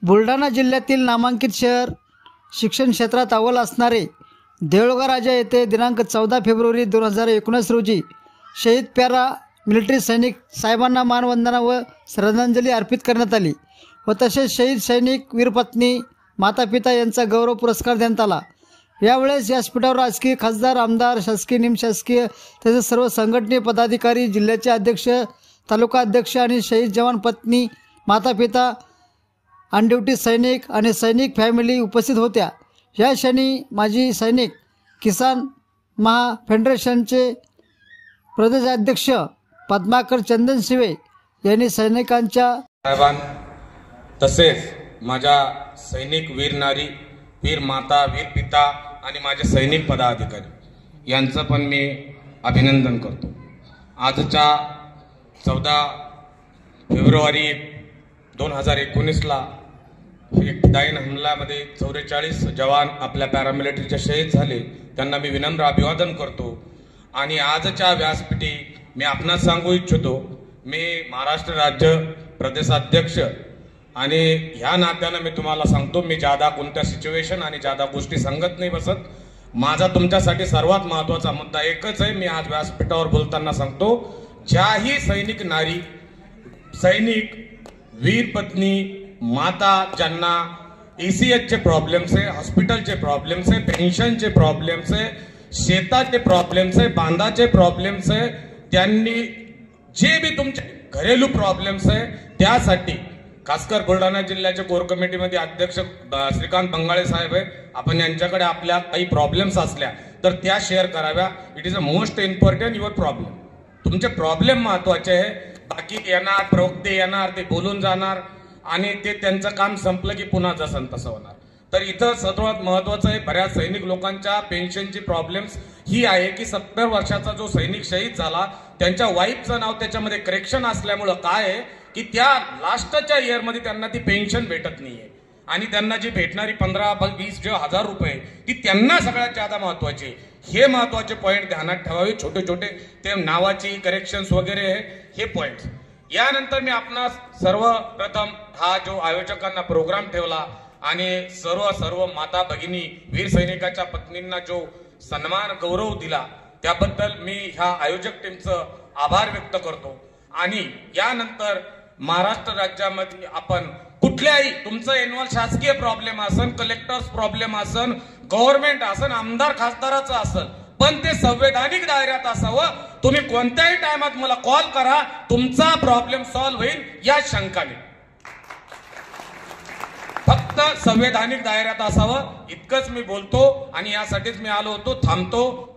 बुलढाणा जिल्ह्यातील नामांकित शहर, शिक्षण क्षेत्रात अव्वल असणारे देऊळगाव राजा येथे दिनांक 14 फेब्रुवारी 2019 रोजी शहीद पॅरा मिलिटरी सैनिक साहेबांना मानवंदना व श्रद्धांजली अर्पित करण्यात आली व तसेच शहीद सैनिक, वीरपत्नी, मातापिता यांचा गौरव पुरस्कार देण्यात आला। यावेळेस व्यासपीठावर राजकीय खासदार, आमदार, शासकीय, निमशासकीय तसेच सर्व संघटनीय पदाधिकारी, जिल्ह्याचे अध्यक्ष, तालुका अध्यक्ष आणि शहीद जवान पत्नी, मातापिता, ऑन ड्युटी सैनिक आणि सैनिक फॅमिली उपस्थित होत्या। या क्षणी माजी सैनिक किसान महा फेडरेशनचे प्रदेशाध्यक्ष पद्माकर चंदन शिवे यांनी सैनिकांच्या साहेबां तसेच माझ्या सैनिक वीर नारी, वीर माता, वीर पिता आणि माझे सैनिक पदाधिकारी यांचं पण मी अभिनंदन करतो। आजच्या 14 फेब्रुवारी 2019ला फिदाईन हमल्यामध्ये 44 जवान आपल्या पॅरामिलिटरीचे शहीद झाले, त्यांना मी विनम्र अभिवादन करतो। आणि आजच्या व्यासपीठी मी आपणास सांगू इच्छितो, मी महाराष्ट्र राज्य प्रदेशाध्यक्ष आणि ह्या नात्यानं मी तुम्हाला सांगतो, मी ज्यादा कोणत्या सिच्युएशन आणि ज्यादा गोष्टी सांगत नाही बसत। माझा तुमच्यासाठी सर्वात महत्त्वाचा मुद्दा एकच आहे, मी आज व्यासपीठावर बोलताना सांगतो, ज्याही सैनिक नारी, सैनिक, वीर पत्नी, माता ज्यांना ECHचे प्रॉब्लेम्स आहे, हॉस्पिटलचे प्रॉब्लेम्स आहे, पेन्शनचे प्रॉब्लेम्स आहे, शेताचे प्रॉब्लेम्स आहे, बांधाचे प्रॉब्लेम्स आहे, त्यांनी जे भी तुमचे घरेलू प्रॉब्लेम्स आहे त्यासाठी खासकर बुलढाणा जिल्ह्याच्या कोर कमिटीमध्ये अध्यक्ष श्रीकांत बंगाळे साहेब आहे, आपण यांच्याकडे आपल्या काही प्रॉब्लेम्स असल्या तर त्या शेअर कराव्या। It is a most important your problem, तुमचे प्रॉब्लेम महत्वाचे आहे। बाकी येणार प्रवक्ते येणार, ते बोलून जाणार आणि ते त्यांचं काम संपलं की पुन्हा जसं तसं होणार। तर इथं सर्वात महत्वाचं आहे, बऱ्याच सैनिक लोकांच्या पेन्शनची प्रॉब्लेम्स ही आहे की 70 वर्षाचा जो सैनिक शहीद झाला त्यांच्या वाईफचं नाव त्याच्यामध्ये करेक्शन असल्यामुळं काय आहे की त्या लास्टच्या इयरमध्ये त्यांना ती पेन्शन भेटत नाहीये आणि त्यांना जी भेटणारी 15-20 हजार रुपये ती त्यांना सगळ्यात जादा महत्वाची। हे महत्वाचे पॉईंट ध्यानात ठेवावे, छोटे छोटे ते नावाची करेक्शन्स वगैरे हे पॉईंट। यानंतर मी आपणास सर्वप्रथम हा जो आयोजकांना प्रोग्राम ठेवला आणि सर्व माता भगिनी, वीर सैनिकाच्या पत्नींना जो सन्मान गौरव दिला त्याबद्दल मी ह्या आयोजक टीमचं आभार व्यक्त करतो। आणि यानंतर महाराष्ट्र राज्यामध्ये आपण कुठल्याही तुमचं एन्युअल शासकीय प्रॉब्लेम असन, कलेक्टर्स प्रॉब्लेम असन, गव्हर्नमेंट असन, आमदार खासदाराचं असन, पण ते संवैधानिक दायऱ्यात असावं। तुम्ही कोणत्याही टायमात मला कॉल करा, तुमचा प्रॉब्लेम सॉल्व्ह होईल या शंकाने। फक्त संवैधानिक दायऱ्यात असावं इतकंच मी बोलतो आणि यासाठीच मी आलो होतो। थांबतो।